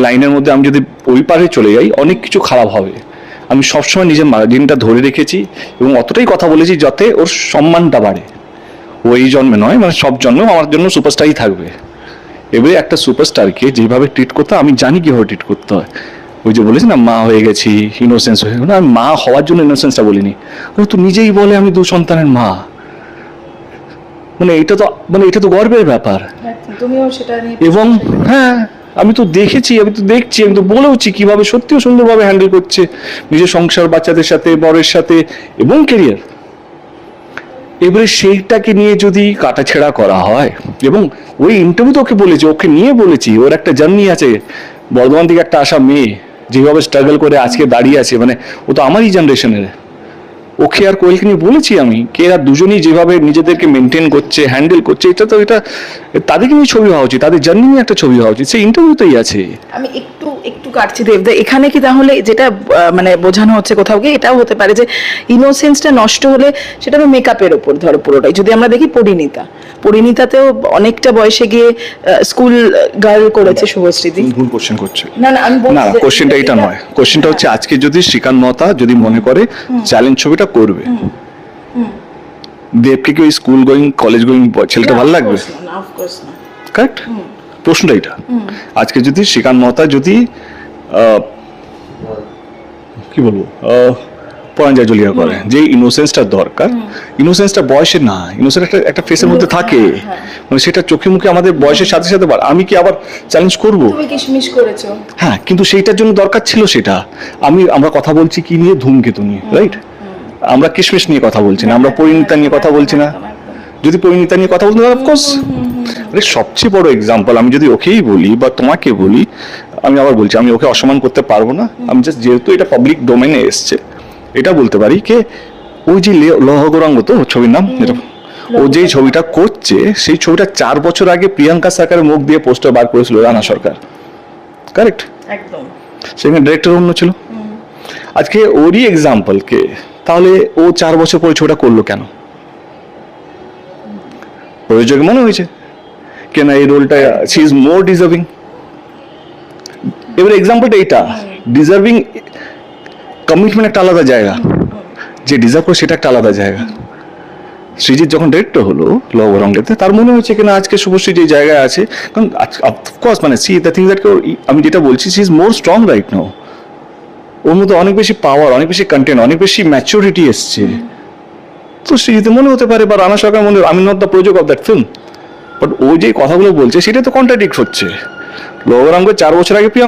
লাইনের মধ্যে আমি যদি ওই পারে চলে যাই অনেক কিছু খারাপ হবে। আমি সবসময় নিজের মার্জিনটা ধরে রেখেছি এবং অতটাই কথা বলেছি যাতে ওর সম্মানটা বাড়ে। ও এই জন্মে নয়, মানে সব জন্মেও আমার জন্য সুপারস্টারই থাকবে। এবারে একটা সুপারস্টারকে যেভাবে ট্রিট করতে হয় আমি জানি কীভাবে ট্রিট করতে হয়। ওই যে বলেছি না মা হয়ে গেছি, ইনোসেন্স হয়ে গেল, আমি মা হওয়ার জন্য ইনোসেন্সটা বলিনি। তো নিজেই বলে আমি 2 সন্তানের মা, মানে এটা তো গর্বের ব্যাপার। তুমিও সেটা নিয়ে এবং হ্যাঁ, আমি তো দেখছি, আমি তো বলেওছি কিভাবে সত্যিও সুন্দরভাবে হ্যান্ডেল করছে নিজের সংসার, বাচ্চাদের সাথে, বরের সাথে এবং কেরিয়ার। এবারে সেইটাকে নিয়ে যদি কাটাছেড়া করা হয়, এবং ওই ইন্টারভিউতে ওকে বলেছি, ওকে নিয়ে বলেছি ওর একটা জার্নি আছে, বর্ধমান থেকে একটা আসা মেয়ে যেভাবে স্ট্রাগল করে আজকে দাঁড়িয়ে আছে, মানে ও তো আমারই জেনারেশনের। ওকে আর কোয়েলকে নিয়ে বলেছি আমি কে এরা দুজনেই যেভাবে নিজেদেরকে মেনটেন করছে, হ্যান্ডেল করছে, এটা তাদেরকে নিয়ে ছবি হওয়া উচিত, তাদের জার্নি নিয়ে একটা ছবি হওয়া উচিত। সেই ইন্টারভিউতেই আছে। আমি একটু কাটছি দেবদা, এখানে কি তাহলে যেটা মানে বোঝানো হচ্ছে কোথাও গিয়ে এটাও হতে পারে যে ইনোসেন্সটা নষ্ট হলে সেটা তো মেকআপের ওপর ধরো পুরোটাই। যদি আমরা দেখি পরিণীতাতেও অনেকটা বয়সে গিয়ে স্কুল গার্ল করেছে শুভশ্রীদি। ভুল কোশ্চেন করছে। না আমি না, কোশ্চেনটা এটা নয়। কোশ্চেনটা হচ্ছে আজকে যদি শ্রীকান্ত মহতা যদি মনে করে চ্যালেঞ্জ ছবিটা করবে, দেবকে কি ওই স্কুল গোয়িং, কলেজ গোয়িং ছেলেটা ভালো লাগবে? কারেক্ট, প্রশ্নটা এটা। আজকে যদি শ্রীকান্ত মহতা যদি কি বলবো পরাঞ্জয় জলিয়া করে, যে ইনোসেন্সটা দরকার, ইনোসেন্সটা বয়সে না, ইনোসেন্স একটা ফেসের মধ্যে থাকে, মানে সেটা চোখে মুখে আমাদের বয়সের সাথে সাথে আমি কি আবার চ্যালেঞ্জ করবো? হ্যাঁ, কিন্তু সেইটার জন্য দরকার ছিল সেটা। আমরা কথা বলছি কি নিয়ে? ধূমকেতু নিয়ে, রাইট? আমরা কিশমিশ নিয়ে কথা বলছি না, আমরা পরিণীতা নিয়ে কথা বলছি না। যদি পরিণীতা নিয়ে কথা বলতে, অফকোর্স সবচেয়ে বড় এক্সাম্পল আমি যদি ওকেই বলি বা তোমাকে বলি, আমি আবার বলছি আমি ওকে অসম্মান করতে পারবো না। আমি জাস্ট যেহেতু এটা পাবলিক ডোমেনে এসছে এটা বলতে পারি কে ওই যে লৌহ গৌরাঙ্গ তো ছবির নাম, ও যেই ছবিটা করছে সেই ছবিটা 4 বছর আগে প্রিয়াঙ্কা সরকারের মুখ দিয়ে পোস্টার বার করেছিল রানা সরকার, কারেক্ট? একদম। সেখানে ডিরেক্টর অন্য ছিল। আজকে ওরই এক্সাম্পল কে, তাহলে ও 4 বছর পরে ছবিটা করলো কেন? প্রয়োজক মনে হয়েছে কেন এই রোলটা শি ইজ মোর ডিজার্ভিং। এবার এক্সাম্পলটা এইটা, ডিজার্ভিং কমিটমেন্ট একটা আলাদা জায়গা, যে ডিজার্ভ করে সেটা একটা আলাদা জায়গা। সৃজিত যখন ডিরেক্টর হলো লবরঙ্গেতে, তার মনে হচ্ছে কিনা আজকে শুভশ্রী যে জায়গায় আছে, কারণ অফকোর্স মানে সি দ্য থিং দ্যাট, আমি যেটা বলছি she is more strong right now. ওর মধ্যে অনেক বেশি পাওয়ার, অনেক বেশি কন্টেন্ট, অনেক বেশি ম্যাচুরিটি এসছে। তো সৃজিতে মনে হতে পারে বা রানা সরকার মনে, আমি নট দ্য প্রযোজক অফ দ্যাট ফিল্ম, বাট ও যে কথাগুলো বলছে সেটা তো কন্ট্রাডিক্ট হচ্ছে। লবরঙ্গ 4 বছর আগে